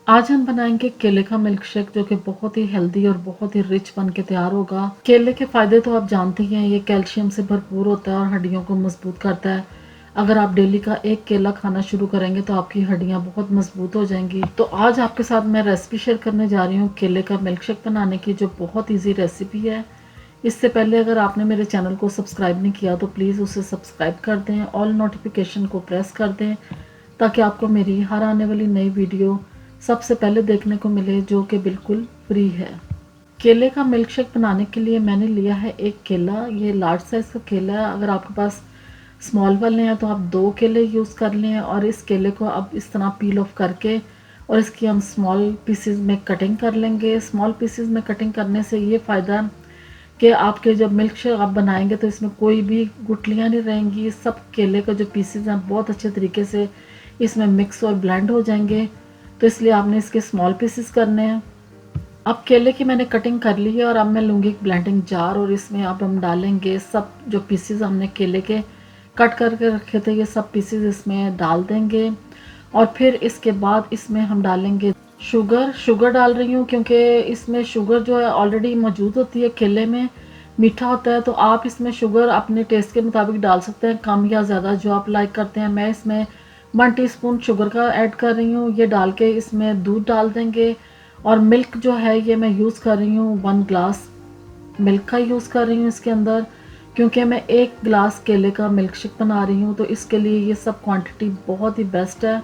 आज हम बनाएंगे केले का मिल्क शेक जो कि बहुत ही हेल्दी और बहुत ही रिच बन के तैयार होगा। केले के फायदे तो आप जानते ही हैं, ये कैल्शियम से भरपूर होता है और हड्डियों को मजबूत करता है। अगर आप डेली का एक केला खाना शुरू करेंगे तो आपकी हड्डियां बहुत मजबूत हो जाएंगी। तो आज आपके साथ मैं रेसिपी शेयर करने जा रही हूँ केले का मिल्क शेक बनाने की, जो बहुत ईजी रेसिपी है। इससे पहले अगर आपने मेरे चैनल को सब्सक्राइब नहीं किया तो प्लीज़ उसे सब्सक्राइब कर दें, ऑल नोटिफिकेशन को प्रेस कर दें ताकि आपको मेरी हर आने वाली नई वीडियो सबसे पहले देखने को मिले, जो कि बिल्कुल फ्री है। केले का मिल्क शेक बनाने के लिए मैंने लिया है एक केला। ये लार्ज साइज़ का केला है। अगर आपके पास स्मॉल वाले हैं तो आप 2 केले यूज़ कर लें। और इस केले को अब इस तरह पील ऑफ करके और इसकी हम स्मॉल पीसेस में कटिंग कर लेंगे। स्मॉल पीसेस में कटिंग करने से ये फ़ायदा कि आपके जब मिल्क शेक आप बनाएंगे तो इसमें कोई भी गुठलियाँ नहीं रहेंगी। सब केले का जो पीसेस हैं बहुत अच्छे तरीके से इसमें मिक्स और ब्लेंड हो जाएंगे। तो इसलिए आपने इसके स्मॉल पीसेस करने हैं। अब केले की मैंने कटिंग कर ली है और अब मैं लूँगी एक ब्लेंडिंग जार और इसमें अब हम डालेंगे सब जो पीसेस हमने केले के कट करके रखे थे, ये सब पीसेस इसमें डाल देंगे। और फिर इसके बाद इसमें हम डालेंगे शुगर डाल रही हूँ क्योंकि इसमें शुगर जो है ऑलरेडी मौजूद होती है। केले में मीठा होता है तो आप इसमें शुगर अपने टेस्ट के मुताबिक डाल सकते हैं, कम या ज़्यादा जो आप लाइक करते हैं। मैं इसमें 1 टीस्पून शुगर का ऐड कर रही हूँ। ये डाल के इसमें दूध डाल देंगे। और मिल्क जो है ये मैं यूज़ कर रही हूँ 1 ग्लास मिल्क का यूज़ कर रही हूँ इसके अंदर, क्योंकि मैं 1 ग्लास केले का मिल्क शेक बना रही हूँ। तो इसके लिए ये सब क्वांटिटी बहुत ही बेस्ट है।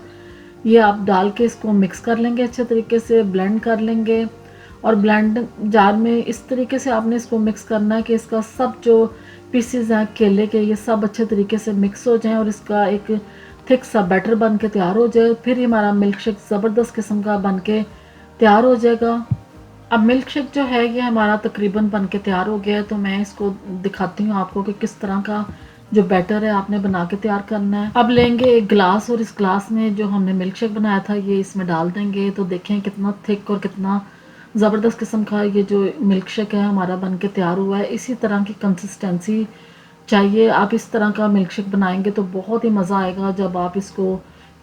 ये आप डाल के इसको मिक्स कर लेंगे, अच्छे तरीके से ब्लेंड कर लेंगे। और ब्लेंड जार में इस तरीके से आपने इसको मिक्स करना है कि इसका सब जो पीसेस हैं केले के ये सब अच्छे तरीके से मिक्स हो जाएं और इसका एक थिक सा बैटर बन के तैयार हो जाए। फिर ये हमारा मिल्क शेक ज़बरदस्त किस्म का बन के तैयार हो जाएगा। अब मिल्क शेक जो है ये हमारा तकरीबन बन के तैयार हो गया है। तो मैं इसको दिखाती हूँ आपको कि किस तरह का जो बैटर है आपने बना के तैयार करना है। अब लेंगे एक ग्लास और इस ग्लास में जो हमने मिल्क शेक बनाया था ये इसमें डाल देंगे। तो देखें कितना थिक और कितना ज़बरदस्त किस्म का ये जो मिल्क शेक है हमारा बन के तैयार हुआ है। इसी तरह की कंसिस्टेंसी चाहिए। आप इस तरह का मिल्क शेक बनाएंगे तो बहुत ही मज़ा आएगा। जब आप इसको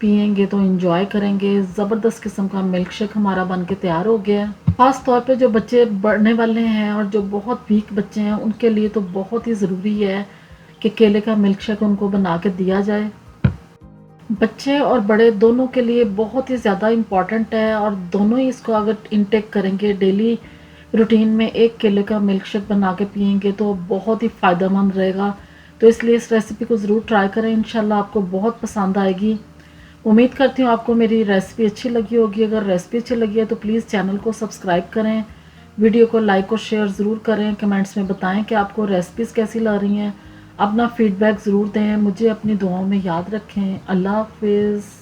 पियेंगे तो इंजॉय करेंगे। ज़बरदस्त किस्म का मिल्क शेक हमारा बन के तैयार हो गया है। ख़ास तौर पे जो बच्चे बढ़ने वाले हैं और जो बहुत वीक बच्चे हैं उनके लिए तो बहुत ही ज़रूरी है कि केले का मिल्क शेक उनको बना के दिया जाए। बच्चे और बड़े दोनों के लिए बहुत ही ज़्यादा इम्पॉर्टेंट है और दोनों ही इसको अगर इनटेक करेंगे डेली रूटीन में, एक केले का मिल्क शेक बना के पियेंगे तो बहुत ही फ़ायदेमंद रहेगा। तो इसलिए इस रेसिपी को ज़रूर ट्राई करें, इंशाल्लाह आपको बहुत पसंद आएगी। उम्मीद करती हूँ आपको मेरी रेसिपी अच्छी लगी होगी। अगर रेसिपी अच्छी लगी है तो प्लीज़ चैनल को सब्सक्राइब करें, वीडियो को लाइक और शेयर ज़रूर करें। कमेंट्स में बताएं कि आपको रेसिपीज़ कैसी लग रही हैं। अपना फीडबैक ज़रूर दें। मुझे अपनी दुआओं में याद रखें। अल्लाह हाफिज़।